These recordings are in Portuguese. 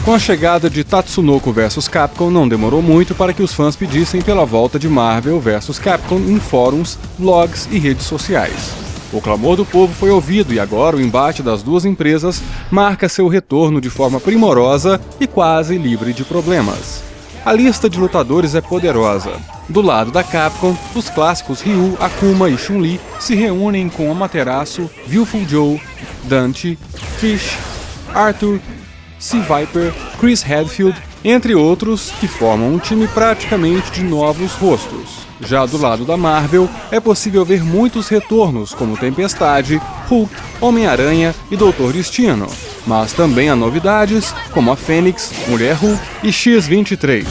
Com a chegada de Tatsunoko vs Capcom, não demorou muito para que os fãs pedissem pela volta de Marvel vs Capcom em fóruns, blogs e redes sociais. O clamor do povo foi ouvido e agora o embate das duas empresas marca seu retorno de forma primorosa e quase livre de problemas. A lista de lutadores é poderosa. Do lado da Capcom, os clássicos Ryu, Akuma e Chun-Li se reúnem com Amaterasu, Viewful Joe, Dante, Fish, Arthur, Sea Viper, Chris Hadfield, entre outros, que formam um time praticamente de novos rostos. Já do lado da Marvel, é possível ver muitos retornos, como Tempestade, Hulk, Homem-Aranha e Doutor Destino, mas também há novidades, como a Fênix, Mulher Hulk e X-23.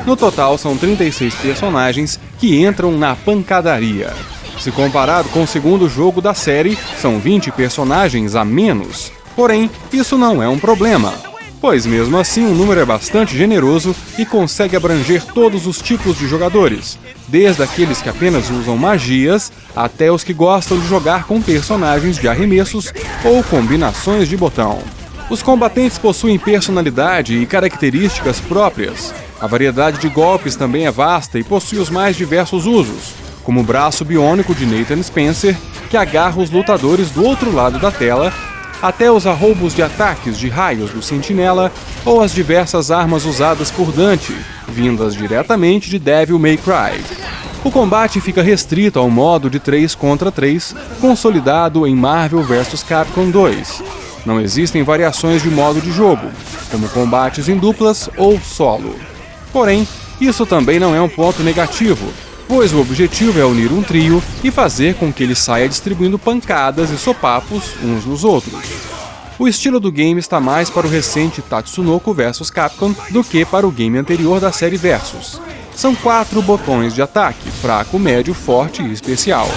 No total, são 36 personagens que entram na pancadaria. Se comparado com o segundo jogo da série, são 20 personagens a menos. Porém, isso não é um problema, pois mesmo assim o número é bastante generoso e consegue abranger todos os tipos de jogadores, desde aqueles que apenas usam magias, até os que gostam de jogar com personagens de arremessos ou combinações de botão. Os combatentes possuem personalidade e características próprias. A variedade de golpes também é vasta e possui os mais diversos usos, como o braço biônico de Nathan Spencer, que agarra os lutadores do outro lado da tela, até os arroubos de ataques de raios do Sentinela ou as diversas armas usadas por Dante, vindas diretamente de Devil May Cry. O combate fica restrito ao modo de 3 contra 3, consolidado em Marvel vs Capcom 2. Não existem variações de modo de jogo, como combates em duplas ou solo. Porém, isso também não é um ponto negativo, pois o objetivo é unir um trio e fazer com que ele saia distribuindo pancadas e sopapos uns nos outros. O estilo do game está mais para o recente Tatsunoko vs Capcom do que para o game anterior da série Versus. São 4 botões de ataque, fraco, médio, forte e especial.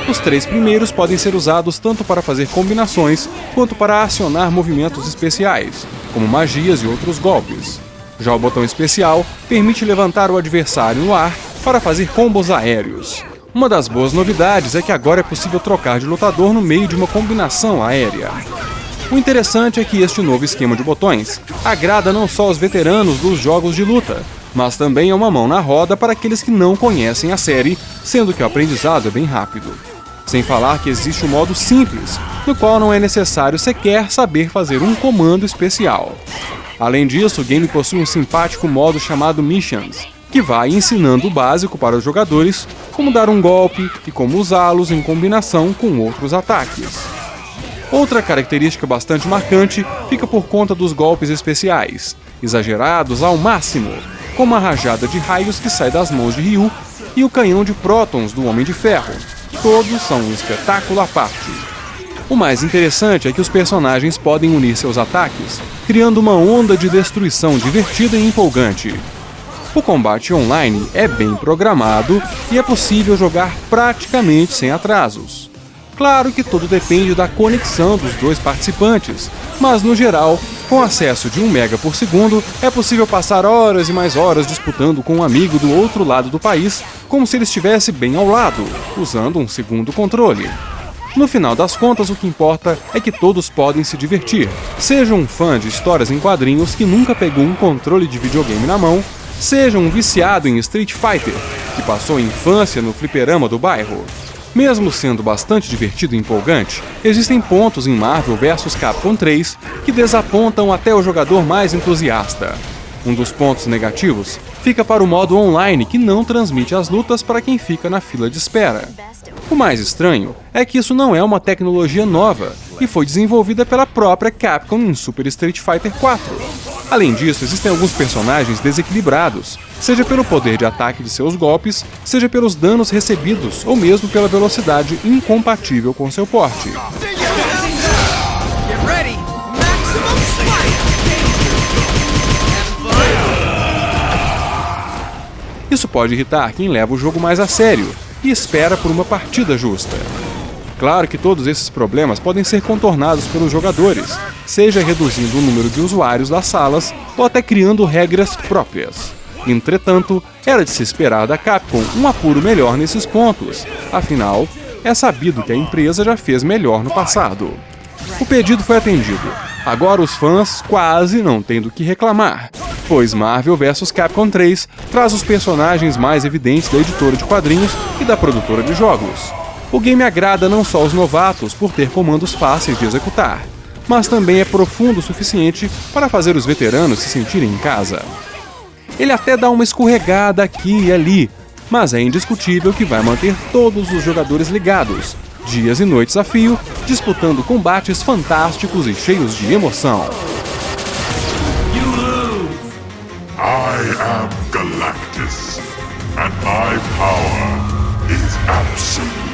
Os 3 primeiros podem ser usados tanto para fazer combinações quanto para acionar movimentos especiais, como magias e outros golpes. Já o botão especial permite levantar o adversário no ar para fazer combos aéreos. Uma das boas novidades é que agora é possível trocar de lutador no meio de uma combinação aérea. O interessante é que este novo esquema de botões agrada não só os veteranos dos jogos de luta, mas também é uma mão na roda para aqueles que não conhecem a série, sendo que o aprendizado é bem rápido. Sem falar que existe um modo simples, no qual não é necessário sequer saber fazer um comando especial. Além disso, o game possui um simpático modo chamado Missions, que vai ensinando o básico para os jogadores, como dar um golpe e como usá-los em combinação com outros ataques. Outra característica bastante marcante fica por conta dos golpes especiais, exagerados ao máximo, como a rajada de raios que sai das mãos de Ryu e o canhão de prótons do Homem de Ferro. Todos são um espetáculo à parte. O mais interessante é que os personagens podem unir seus ataques, criando uma onda de destruição divertida e empolgante. O combate online é bem programado e é possível jogar praticamente sem atrasos. Claro que tudo depende da conexão dos dois participantes, mas no geral, com acesso de 1 mega por segundo, é possível passar horas e mais horas disputando com um amigo do outro lado do país, como se ele estivesse bem ao lado, usando um segundo controle. No final das contas, o que importa é que todos podem se divertir. Seja um fã de histórias em quadrinhos que nunca pegou um controle de videogame na mão, seja um viciado em Street Fighter, que passou a infância no fliperama do bairro. Mesmo sendo bastante divertido e empolgante, existem pontos em Marvel vs Capcom 3 que desapontam até o jogador mais entusiasta. Um dos pontos negativos fica para o modo online, que não transmite as lutas para quem fica na fila de espera. O mais estranho é que isso não é uma tecnologia nova e foi desenvolvida pela própria Capcom em Super Street Fighter 4. Além disso, existem alguns personagens desequilibrados, seja pelo poder de ataque de seus golpes, seja pelos danos recebidos ou mesmo pela velocidade incompatível com seu porte. Isso pode irritar quem leva o jogo mais a sério e espera por uma partida justa. Claro que todos esses problemas podem ser contornados pelos jogadores, seja reduzindo o número de usuários das salas ou até criando regras próprias. Entretanto, era de se esperar da Capcom um apuro melhor nesses pontos, afinal, é sabido que a empresa já fez melhor no passado. O pedido foi atendido. Agora os fãs quase não têm do que reclamar, pois Marvel vs Capcom 3 traz os personagens mais evidentes da editora de quadrinhos e da produtora de jogos. O game agrada não só os novatos por ter comandos fáceis de executar, mas também é profundo o suficiente para fazer os veteranos se sentirem em casa. Ele até dá uma escorregada aqui e ali, mas é indiscutível que vai manter todos os jogadores ligados, dias e noites a fio, disputando combates fantásticos e cheios de emoção. I am Galactus, and my power is absolute.